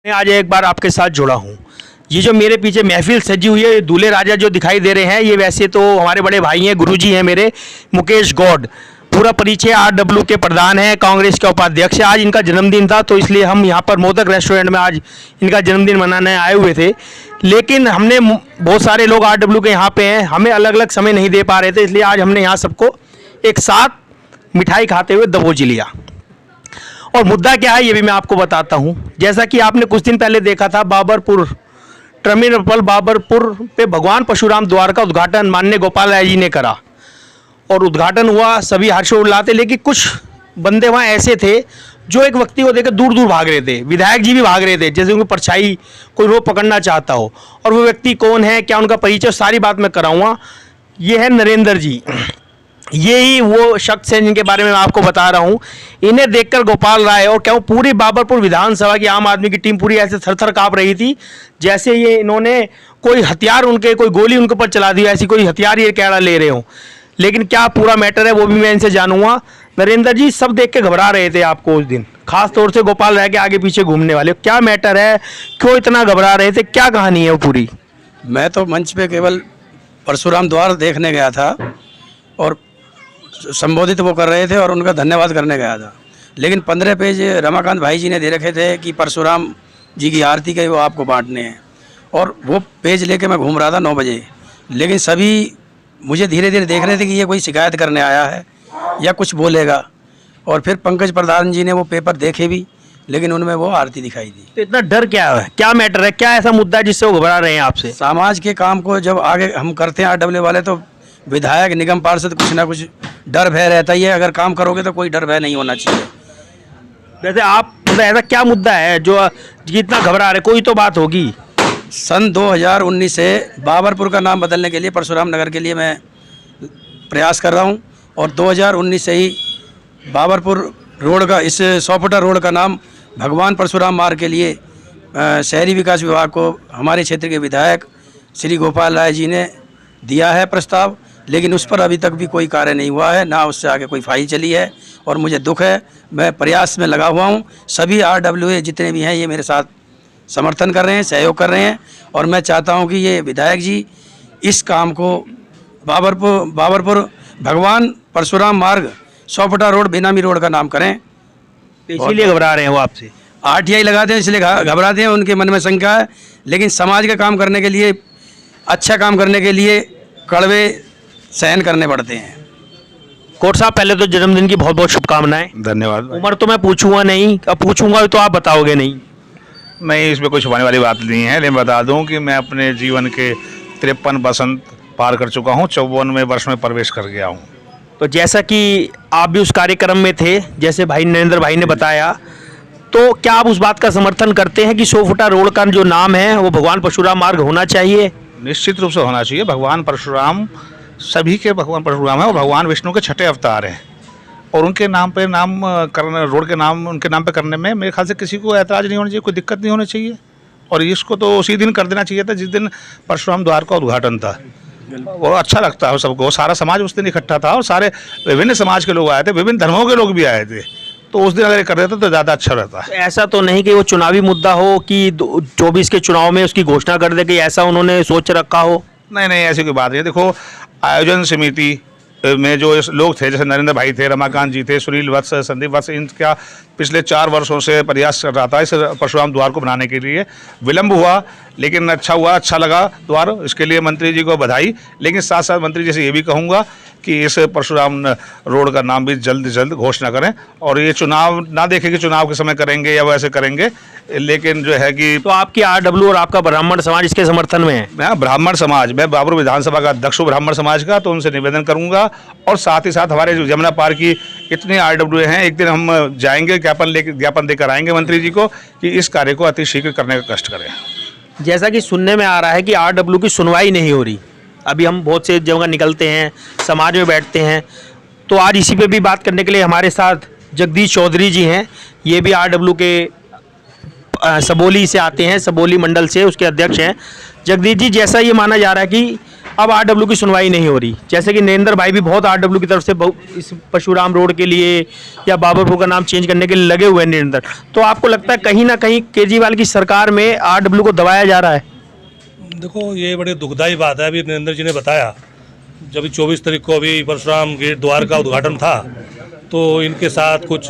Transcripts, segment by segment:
मैं आज एक बार आपके साथ जुड़ा हूँ। ये जो मेरे पीछे महफिल सजी हुई है, ये दूल्हे राजा जो दिखाई दे रहे हैं, ये वैसे तो हमारे बड़े भाई हैं, गुरुजी हैं मेरे, मुकेश गौड। पूरा परिचय आरडब्ल्यू के प्रधान हैं, कांग्रेस के उपाध्यक्ष है। आज इनका जन्मदिन था, तो इसलिए हम यहाँ पर मोदक रेस्टोरेंट में आज इनका जन्मदिन मनाने आए हुए थे। लेकिन हमने बहुत सारे लोग आरडब्ल्यू के यहाँ पे हैं, हमें अलग अलग समय नहीं दे पा रहे थे, इसलिए आज हमने यहाँ सबको एक साथ मिठाई खाते हुए दबोच लिया। और मुद्दा क्या है ये भी मैं आपको बताता हूँ। जैसा कि आपने कुछ दिन पहले देखा था, बाबरपुर टर्मिनल बाबरपुर पे भगवान परशुराम द्वार का उद्घाटन माननीय गोपाल राय जी ने करा और उद्घाटन हुआ, सभी हर्षोल्लास थे। लेकिन कुछ बंदे वहाँ ऐसे थे जो एक व्यक्ति को देकर दूर दूर भाग रहे थे। विधायक जी भी भाग रहे थे, जैसे उनकी परछाई कोई रोक पकड़ना चाहता हो। और वो व्यक्ति कौन है, क्या उनका परिचय, सारी बात मैं कराऊंगा। ये है नरेंद्र जी, ये ही वो शख्स हैं जिनके बारे में मैं आपको बता रहा हूँ। इन्हें देखकर गोपाल राय और क्या पूरी बाबरपुर विधानसभा की आम आदमी की टीम पूरी ऐसे थर-थर काँप रही थी, जैसे ये इन्होंने कोई हथियार कोई गोली उनके ऊपर चला दी, ऐसी कोई हथियार ये कैड़ा ले रहे हो। लेकिन क्या पूरा मैटर है वो भी मैं इनसे जानूंगा। नरेंद्र जी, सब देख के घबरा रहे थे आपको उस दिन, खास तौर से गोपाल राय के आगे पीछे घूमने वाले। क्या मैटर है, क्यों इतना घबरा रहे थे, क्या कहानी है वो पूरी? मैं तो मंच पे केवल परशुराम द्वार देखने गया था और संबोधित वो कर रहे थे और उनका धन्यवाद करने गया था। लेकिन 15 पेज रमाकांत भाई जी ने दे रखे थे कि परशुराम जी की आरती के वो आपको बांटने हैं, और वो पेज लेके मैं घूम रहा था 9 बजे। लेकिन सभी मुझे धीरे धीरे देख रहे थे कि ये कोई शिकायत करने आया है या कुछ बोलेगा। और फिर पंकज प्रधान जी ने वो पेपर देखे भी, लेकिन उनमें वो आरती दिखाई दी। तो इतना डर क्या है, क्या मैटर है, क्या ऐसा मुद्दा है जिससे वो घबरा रहे हैं आपसे? समाज के काम को जब आगे हम करते हैं आरडब्ल्यू वाले, तो विधायक निगम पार्षद कुछ ना कुछ डर भय रहता ही है। अगर काम करोगे तो कोई डर भय नहीं होना चाहिए। वैसे आप मतलब ऐसा क्या मुद्दा है जो इतना घबरा रहे, कोई तो बात होगी। सन 2019 से बाबरपुर का नाम बदलने के लिए परशुराम नगर के लिए मैं प्रयास कर रहा हूं, और 2019 से ही बाबरपुर रोड का, इस 100 फुटा रोड का नाम भगवान परशुराम मार्ग के लिए शहरी विकास विभाग को हमारे क्षेत्र के विधायक श्री गोपाल राय जी ने दिया है प्रस्ताव। लेकिन उस पर अभी तक भी कोई कार्य नहीं हुआ है, ना उससे आगे कोई फाइल चली है, और मुझे दुख है। मैं प्रयास में लगा हुआ हूँ। सभी आरडब्ल्यूए जितने भी हैं ये मेरे साथ समर्थन कर रहे हैं, सहयोग कर रहे हैं, और मैं चाहता हूँ कि ये विधायक जी इस काम को बाबरपुर भगवान परशुराम मार्ग 100 फुटा रोड बेनामी रोड का नाम करें। इसीलिए घबरा रहे हैं वो आपसे? RTI लगाते हैं इसलिए घबराते हैं, उनके मन में शंका है। लेकिन समाज का काम करने के लिए, अच्छा काम करने के लिए कड़वे सहन करने पड़ते हैं। कोर्ट साहब, पहले तो जन्मदिन की बहुत बहुत शुभकामनाएं। धन्यवाद। उम्र तो मैं पूछूंगा नहीं, अब पूछूंगा तो आप बताओगे नहीं। नहीं, इसमें कोई छुपाने वाली बात नहीं है। लेकिन बता दूं कि मैं अपने जीवन के 53 बसंत पार कर चुका हूं, 54वें वर्ष में प्रवेश कर गया हूं। तो जैसा कि आप भी उस कार्यक्रम में थे, जैसे भाई नरेंद्र भाई ने बताया, तो क्या आप उस बात का समर्थन करते हैं कि 100 फुटा रोड का जो नाम है वो भगवान परशुराम मार्ग होना चाहिए? निश्चित रूप से होना चाहिए। भगवान परशुराम सभी के भगवान परशुराम है, और भगवान विष्णु के 6ठे अवतार हैं, और उनके नाम पे नाम करने, रोड के नाम उनके नाम पे करने में मेरे ख्याल से किसी को ऐतराज़ नहीं होना चाहिए, कोई दिक्कत नहीं होनी चाहिए। और इसको तो उसी दिन कर देना चाहिए था जिस दिन परशुराम द्वार का उद्घाटन था। वो अच्छा लगता है सबको, सारा समाज उस दिन इकट्ठा था, और सारे विभिन्न समाज के लोग आए थे, विभिन्न धर्मों के लोग भी आए थे। तो उस दिन अगर कर देते तो ज़्यादा अच्छा रहता है। ऐसा तो नहीं कि वो चुनावी मुद्दा हो कि 24 के चुनाव में उसकी घोषणा कर दे, कि ऐसा उन्होंने सोच रखा हो? नहीं, ऐसी कोई बात नहीं है। देखो, आयोजन समिति में जो लोग थे, जैसे नरेंद्र भाई थे, रमाकांत जी थे, सुनील वत्स, संदीप वत्स, इनका पिछले 4 वर्षों से प्रयास कर रहा था इस परशुराम द्वार को बनाने के लिए। विलंब हुआ, लेकिन अच्छा हुआ, अच्छा लगा द्वार। इसके लिए मंत्री जी को बधाई। लेकिन साथ साथ मंत्री जी से ये भी कहूँगा कि इस परशुराम रोड का नाम भी जल्द से जल्द घोषणा करें, और ये चुनाव ना देखें कि चुनाव के समय करेंगे या वैसे करेंगे। लेकिन जो है कि तो आपकी आरडब्ल्यू और आपका ब्राह्मण समाज इसके समर्थन में है? मैं ब्राह्मण समाज, मैं बाबरपुर विधानसभा का अध्यक्ष हूँ ब्राह्मण समाज का, तो उनसे निवेदन करूंगा। और साथ ही साथ हमारे जो जमुना पार की इतने आरडब्ल्यू हैं, एक दिन हम जाएंगे, ज्ञापन देकर आएंगे मंत्री जी को कि इस कार्य को अतिशीघ्र करने का कष्ट करें। जैसा कि सुनने में आ रहा है कि आरडब्ल्यू की सुनवाई नहीं हो रही। अभी हम बहुत से जगह निकलते हैं, समाज में बैठते हैं, तो आज इसी पे भी बात करने के लिए हमारे साथ जगदीश चौधरी जी हैं। ये भी आरडब्ल्यू के सबोली से आते हैं, सबोली मंडल से उसके अध्यक्ष हैं। जगदीश जी, जैसा ये माना जा रहा है कि अब आरडब्ल्यू की सुनवाई नहीं हो रही, जैसे कि नरेंद्र भाई भी बहुत आरडब्ल्यू की तरफ से इस परशुराम रोड के लिए या बाबरपुर का नाम चेंज करने के लिए लगे हुए हैं नरेंद्र, तो आपको लगता है कहीं ना कहीं केजरीवाल की सरकार में आरडब्ल्यू को दबाया जा रहा है? देखो, ये बड़ी दुखदाई बात है। अभी नरेंद्र जी ने बताया, जब 24 तारीख को अभी परशुराम गेट द्वार का उद्घाटन था, तो इनके साथ कुछ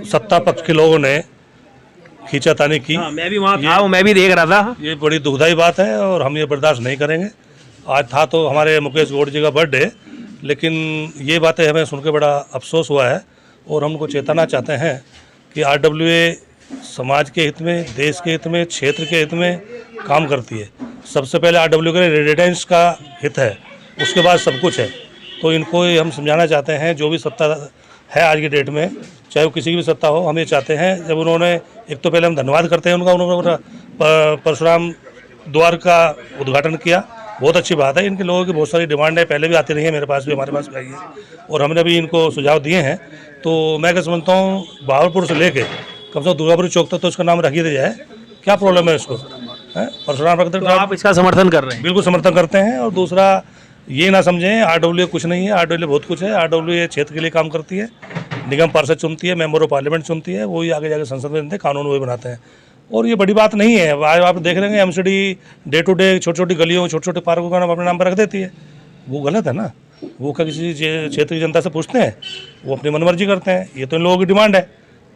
सत्ता पक्ष के लोगों ने खींचातानी की। मैं भी वहाँ था, मैं भी देख रहा था। ये बड़ी दुखदाई बात है और हम ये बर्दाश्त नहीं करेंगे। आज था तो हमारे मुकेश गौड़ जी का बर्थडे, लेकिन ये बातें हमें सुन के बड़ा अफसोस हुआ है और हम उनको चेताना चाहते हैं कि आरडब्ल्यूए समाज के हित में, देश के हित में, क्षेत्र के हित में काम करती है। सबसे पहले आरडब्ल्यू के रेजिडेंट्स का हित है, उसके बाद सब कुछ है। तो इनको हम समझाना चाहते हैं, जो भी सत्ता है आज की डेट में, चाहे वो किसी की भी सत्ता हो, हम ये चाहते हैं, जब उन्होंने, एक तो पहले हम धन्यवाद करते हैं उनका, उन्होंने परशुराम द्वार का उद्घाटन किया, बहुत अच्छी बात है। इनके लोगों की बहुत सारी डिमांड है, पहले भी आती रही है, मेरे पास भी, हमारे पास भी आई है और हमने भी इनको सुझाव दिए हैं। तो मैं क्या समझता हूँ, बाबरपुर से लेके कम से कम दुर्गापुरी चौक तक तो उसका नाम रख ही दिया जाए। क्या प्रॉब्लम है इसको? परशुराम रख देते। आप इसका समर्थन कर रहे हैं? बिल्कुल समर्थन करते हैं। और दूसरा, ये ना समझें आरडब्ल्यू कुछ नहीं है, आरडब्ल्यू बहुत कुछ है। आरडब्ल्यू ये क्षेत्र के लिए काम करती है, निगम पार्षद चुनती है, मेंबर ऑफ पार्लियामेंट चुनती है, वही आगे जाके संसद में बनते हैं, कानून वही बनाते हैं। और ये बड़ी बात नहीं है। आप देख रहे हैं एमसीडी डे टू डे छोटी छोटी गलियों, छोटे छोटे पार्कों का नाम अपने नाम पर रख देती है। वो गलत है ना। वो क्या किसी क्षेत्र की जनता से पूछते हैं? वो अपनी मनमर्जी करते हैं। ये तो इन लोगों की डिमांड है।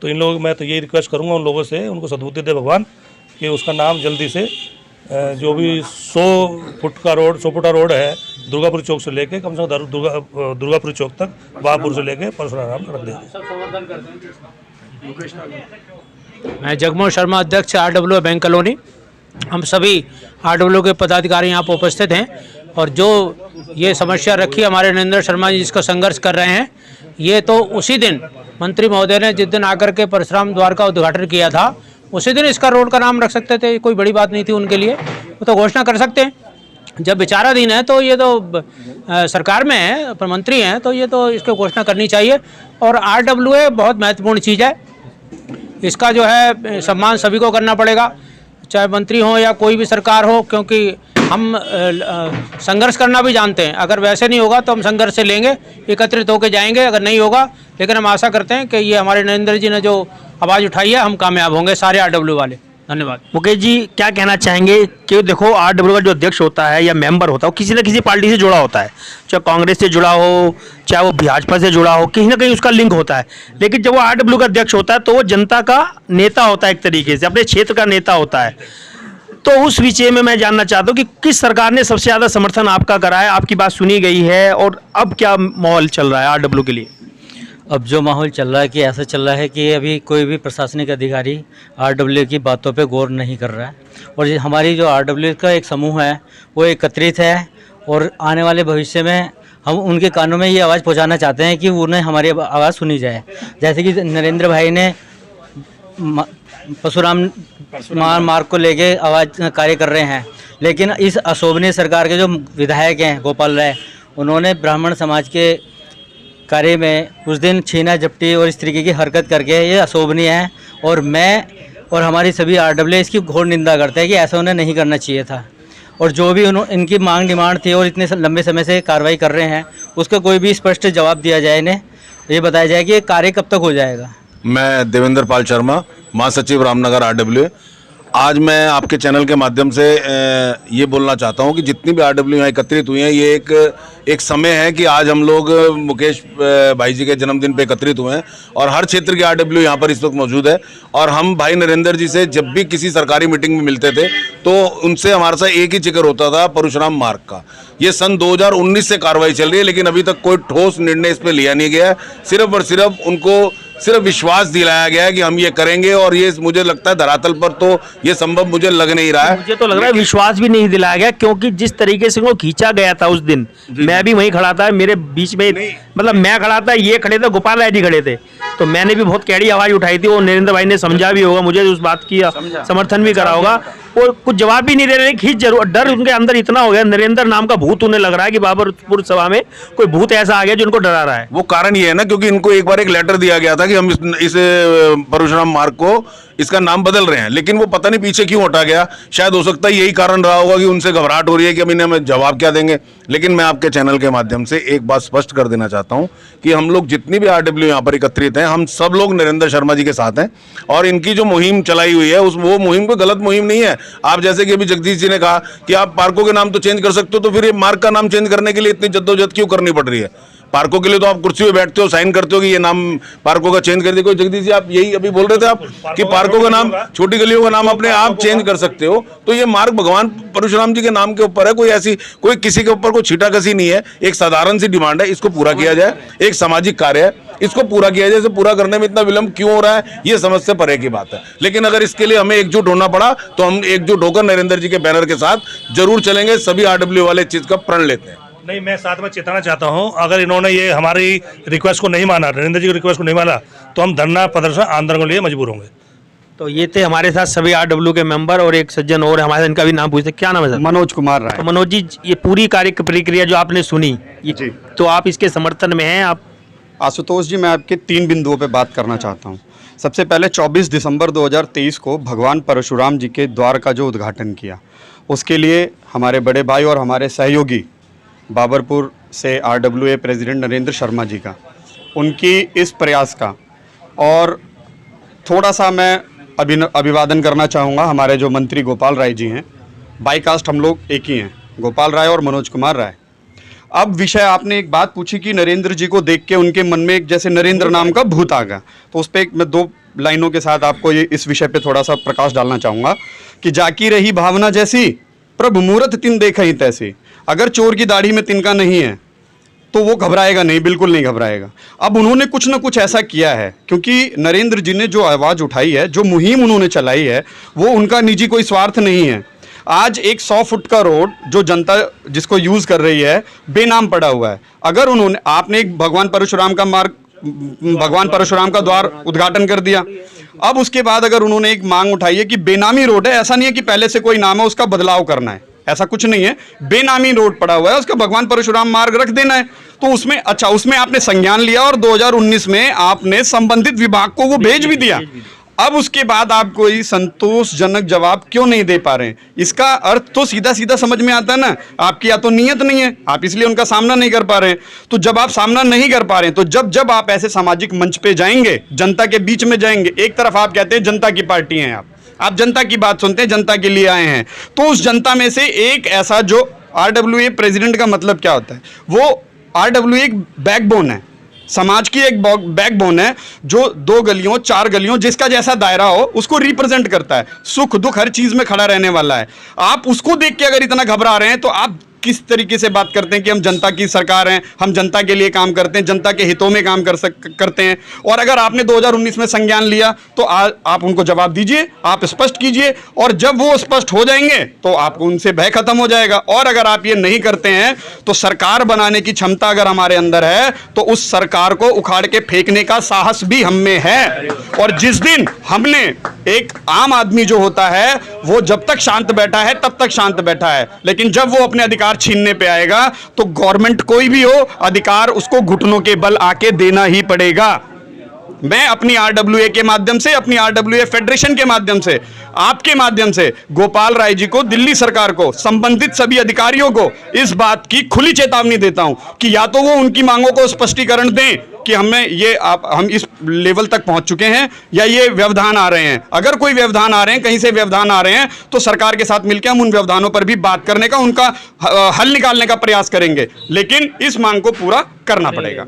तो इन लोग, मैं तो ये रिक्वेस्ट करूँगा उन लोगों से, उनको सद्बुद्धि दे भगवान, कि उसका नाम जल्दी से, जो भी 100 फुटा रोड है, दुर्गापुरी चौक से लेके कम से कम दुर्गापुरी चौक तक, बाबरपुर से लेके परशुराम रख दें। मैं जगमोहन शर्मा, अध्यक्ष आरडब्ल्यू बैंक कॉलोनी। हम सभी आरडब्ल्यू के पदाधिकारी यहाँ पर उपस्थित हैं और जो ये समस्या रखी हमारे नरेंद्र शर्मा जी जिसका संघर्ष कर रहे हैं, ये तो उसी दिन मंत्री महोदय ने जिस दिन आकर के परशुराम द्वार का उद्घाटन किया था, उसी दिन इसका रोड का नाम रख सकते थे। कोई बड़ी बात नहीं थी उनके लिए, वो तो घोषणा कर सकते हैं। जब विचाराधीन है तो ये तो सरकार में है, पर मंत्री हैं, तो ये तो इसकी घोषणा करनी चाहिए। और आरडब्ल्यूए बहुत महत्वपूर्ण चीज़ है, इसका जो है सम्मान सभी को करना पड़ेगा, चाहे मंत्री हो या कोई भी सरकार हो, क्योंकि हम संघर्ष करना भी जानते हैं। अगर वैसे नहीं होगा तो हम संघर्ष से लेंगे, एकत्रित होकर जाएंगे, अगर नहीं होगा। लेकिन हम आशा करते हैं कि ये हमारे नरेंद्र जी ने जो आवाज़ उठाई है, हम कामयाब होंगे, सारे आरडब्ल्यू वाले। धन्यवाद। मुकेश जी, क्या कहना चाहेंगे कि देखो आरडब्ल्यू का जो अध्यक्ष होता है या मेंबर होता है, वो किसी न किसी पार्टी से जुड़ा होता है, चाहे कांग्रेस से जुड़ा हो, चाहे वो भाजपा से जुड़ा हो, कहीं ना कहीं उसका लिंक होता है। लेकिन जब वो आरडब्ल्यू का अध्यक्ष होता है तो वो जनता का नेता होता है, एक तरीके से अपने क्षेत्र का नेता होता है। तो उस विषय में मैं जानना चाहता हूँ कि किस सरकार ने सबसे ज़्यादा समर्थन आपका करा है? आपकी बात सुनी गई है और अब क्या माहौल चल रहा है आरडब्ल्यू के लिए? अब जो माहौल चल रहा है कि ऐसा चल रहा है कि अभी कोई भी प्रशासनिक अधिकारी आरडब्ल्यू की बातों पे गौर नहीं कर रहा है। और हमारी जो आरडब्ल्यू का एक समूह है वो एकत्रित है और आने वाले भविष्य में हम उनके कानों में ये आवाज़ पहुंचाना चाहते हैं कि उन्हें हमारी आवाज़ सुनी जाए। जैसे कि नरेंद्र भाई ने परशुराम मार्ग को लेके आवाज़ कार्य कर रहे हैं, लेकिन इस अशोभनीय सरकार के जो विधायक हैं गोपाल राय, उन्होंने ब्राह्मण समाज के कार्य में उस दिन छीना झपटी और इस तरीके की हरकत करके ये अशोभनीय है। और मैं और हमारी सभी आरडब्ल्यू इसकी घोर निंदा करते हैं कि ऐसा उन्हें नहीं करना चाहिए था। और जो भी इनकी मांग डिमांड थी और इतने लंबे समय से कार्रवाई कर रहे हैं, उसका कोई भी स्पष्ट जवाब दिया जाए, इन्हें ये बताया जाए कि ये कार्य कब तक हो जाएगा। मैं देवेंद्र पाल शर्मा, महासचिव रामनगर आरडब्ल्यू। आज मैं आपके चैनल के माध्यम से ये बोलना चाहता हूँ कि जितनी भी आरडब्ल्यू यहाँ एकत्रित हुई हैं, ये एक समय है कि आज हम लोग मुकेश भाई जी के जन्मदिन पे एकत्रित हुए हैं और हर क्षेत्र के आरडब्ल्यू यहाँ पर इस वक्त मौजूद है। और हम भाई नरेंद्र जी से जब भी किसी सरकारी मीटिंग में मिलते थे तो उनसे हमारे साथ एक ही जिक्र होता था, परशुराम मार्ग का। ये सन 2019 से कार्रवाई चल रही है, लेकिन अभी तक कोई ठोस निर्णय इस पर लिया नहीं गया है। सिर्फ और सिर्फ उनको सिर्फ विश्वास दिलाया गया है कि हम ये करेंगे, और ये मुझे लगता है धरातल पर तो ये संभव मुझे लग नहीं रहा है। मुझे तो लग रहा है विश्वास भी नहीं दिलाया गया, क्योंकि जिस तरीके से वो खींचा गया था उस दिन, मैं भी वहीं खड़ा था, मेरे बीच में मतलब मैं खड़ा था, ये खड़े थे, गोपाल राय जी खड़े थे, तो मैंने भी बहुत कैड़ी आवाज़ उठाई थी। वो नरेंद्र भाई ने समझा भी होगा, मुझे उस बात की समर्थन भी करा होगा। वो कुछ जवाब भी नहीं दे रहे। खींच जरूर, डर उनके अंदर इतना हो गया, नरेंद्र नाम का भूत उन्हें लग रहा है कि बाबरपुर सभा में कोई भूत ऐसा आ गया जो उनको डरा रहा है। वो कारण ये है ना, क्योंकि इनको एक बार एक लेटर दिया गया था कि हम इस परशुराम मार्ग को इसका नाम बदल रहे हैं, लेकिन वो पता नहीं पीछे क्यों हटा गया। शायद हो सकता है यही कारण रहा होगा कि उनसे घबराहट हो रही है कि अब इन्हें हम जवाब क्या देंगे। लेकिन मैं आपके चैनल के माध्यम से एक बात स्पष्ट कर देना चाहता हूं कि हम लोग जितनी भी आरडब्ल्यू यहाँ पर एकत्रित हैं, हम सब लोग नरेंद्र शर्मा जी के साथ हैं और इनकी जो मुहिम चलाई हुई है वो मुहिम कोई गलत मुहिम नहीं है। आप जैसे कि अभी जगदीश जी ने कहा कि आप पार्कों के नाम तो चेंज कर सकते हो, तो फिर ये मार्ग का नाम चेंज करने के लिए इतनी जद्दोजहद क्यों करनी पड़ रही है? पार्कों के लिए तो आप कुर्सी पे बैठते हो, साइन करते हो कि ये नाम पार्कों का चेंज कर दे। कोई जगदीश जी आप यही अभी बोल रहे थे आप कि पार्कों का नाम, छोटी गलियों का नाम अपने आप चेंज कर सकते हो, तो ये मार्ग भगवान परशुराम जी के नाम के ऊपर है। कोई किसी के ऊपर कोई छीटाकसी नहीं है। एक साधारण सी डिमांड है, इसको पूरा किया जाए। एक सामाजिक कार्य है, इसको पूरा किया जाए। इसे पूरा करने में इतना विलंब क्यों हो रहा है, ये समझ से परे की बात है। लेकिन अगर इसके लिए हमें एकजुट होना पड़ा तो हम एकजुट होकर नरेंद्र जी के बैनर के साथ जरूर चलेंगे। सभी आरडब्ल्यू वाले इस चीज का प्रण लेते हैं। नहीं, मैं साथ में चेताना चाहता हूं, अगर इन्होंने ये हमारी रिक्वेस्ट को नहीं माना, नरेंद्र जी की रिक्वेस्ट को नहीं माना, तो हम धरना प्रदर्शन आंदोलन के लिए मजबूर होंगे। तो ये थे हमारे साथ सभी आरडब्ल्यू के मेंबर और एक सज्जन और हमारे, इनका भी नाम पूछते, क्या नाम है सर? मनोज कुमार राय। तो मनोज जी, ये पूरी कार्य प्रक्रिया जो आपने सुनी जी, तो आप इसके समर्थन में हैं? आप आशुतोष जी, मैं आपके 3 बिंदुओं पे बात करना चाहता हूँ। सबसे पहले 24 दिसंबर 2023 को भगवान परशुराम जी के द्वार का जो उद्घाटन किया, उसके लिए हमारे बड़े भाई और हमारे सहयोगी बाबरपुर से आरडब्ल्यूए प्रेसिडेंट नरेंद्र शर्मा जी का, उनकी इस प्रयास का, और थोड़ा सा मैं अभिवादन करना चाहूँगा हमारे जो मंत्री गोपाल राय जी हैं। बाई कास्ट हम लोग एक ही हैं, गोपाल राय और मनोज कुमार राय। अब विषय आपने एक बात पूछी कि नरेंद्र जी को देख के उनके मन में एक जैसे नरेंद्र नाम का भूत आ गया, तो उस पर मैं 2 लाइनों के साथ आपको ये इस विषय पे थोड़ा सा प्रकाश डालना चाहूँगा कि जाकी रही भावना जैसी, प्रभु मूरत तिन देखा ही तैसी। अगर चोर की दाढ़ी में तिनका नहीं है तो वो घबराएगा नहीं, बिल्कुल नहीं घबराएगा। अब उन्होंने कुछ ना कुछ ऐसा किया है, क्योंकि नरेंद्र जी ने जो आवाज़ उठाई है, जो मुहिम उन्होंने चलाई है, वो उनका निजी कोई स्वार्थ नहीं है। आज एक 100 फुट का रोड जो जनता जिसको यूज़ कर रही है बेनाम पड़ा हुआ है। अगर उन्होंने, आपने एक भगवान परशुराम का मार्ग, भगवान परशुराम का द्वार उद्घाटन कर दिया, अब उसके बाद अगर उन्होंने एक मांग उठाई है कि बेनामी रोड है, ऐसा नहीं है कि पहले से कोई नाम है उसका बदलाव करना है, ऐसा कुछ नहीं है, बेनामी रोड पड़ा हुआ है, उसका भगवान परशुराम मार्ग रख देना है। तो उसमें अच्छा, उसमें आपने संज्ञान लिया और 2019 में आपने संबंधित विभाग को वो भेज भी दिया। अब उसके बाद आप कोई संतोषजनक जवाब क्यों नहीं दे पा रहे हैं? इसका अर्थ तो सीधा सीधा समझ में आता है ना, आपकी या तो नीयत नहीं है, आप इसलिए उनका सामना नहीं कर पा रहे हैं। तो जब आप सामना नहीं कर पा रहे हैं, तो जब आप ऐसे सामाजिक मंच पे जाएंगे, जनता के बीच में जाएंगे, एक तरफ आप कहते हैं जनता की पार्टी हैं, आप जनता की बात सुनते हैं, जनता के लिए आए हैं, तो उस जनता में से एक ऐसा जो आरडब्ल्यूए प्रेसिडेंट का मतलब क्या होता है, वो आरडब्ल्यूए एक बैकबोन है, समाज की एक बैकबोन है, जो 2 गलियों 4 गलियों जिसका जैसा दायरा हो उसको रिप्रेजेंट करता है, सुख दुख हर चीज में खड़ा रहने वाला है। आप उसको देख के अगर इतना घबरा रहे हैं तो आप किस तरीके से बात करते हैं कि हम जनता की सरकार हैं, हम जनता के लिए काम करते हैं, जनता के हितों में काम करते हैं। और अगर आपने 2019 में संज्ञान लिया तो आप उनको जवाब दीजिए, आप स्पष्ट कीजिए, और जब वो स्पष्ट हो जाएंगे तो आपको उनसे भय खत्म हो जाएगा। और अगर आप ये नहीं करते हैं तो सरकार बनाने की क्षमता अगर हमारे अंदर है तो उस सरकार को उखाड़ के फेंकने का साहस भी हम में है। और जिस दिन हमने, एक आम आदमी जो होता है वो जब तक शांत बैठा है तब तक शांत बैठा है, लेकिन जब वो अपने अधिकार छीनने पे आएगा तो गवर्नमेंट कोई भी हो, अधिकार उसको घुटनों के बल आके देना ही पड़ेगा। मैं अपनी आरडब्ल्यूए के माध्यम से, अपनी आरडब्ल्यूए फेडरेशन के माध्यम से, आपके माध्यम से गोपाल राय जी को, दिल्ली सरकार को, संबंधित सभी अधिकारियों को इस बात की खुली चेतावनी देता हूं कि या तो वो उनकी मांगों को स्पष्टीकरण दें कि हम इस लेवल तक पहुंच चुके हैं या ये व्यवधान आ रहे हैं। अगर कोई व्यवधान आ रहे हैं, कहीं से व्यवधान आ रहे हैं, तो सरकार के साथ मिलकर हम उन व्यवधानों पर भी बात करने का, उनका हल निकालने का प्रयास करेंगे, लेकिन इस मांग को पूरा करना पड़ेगा।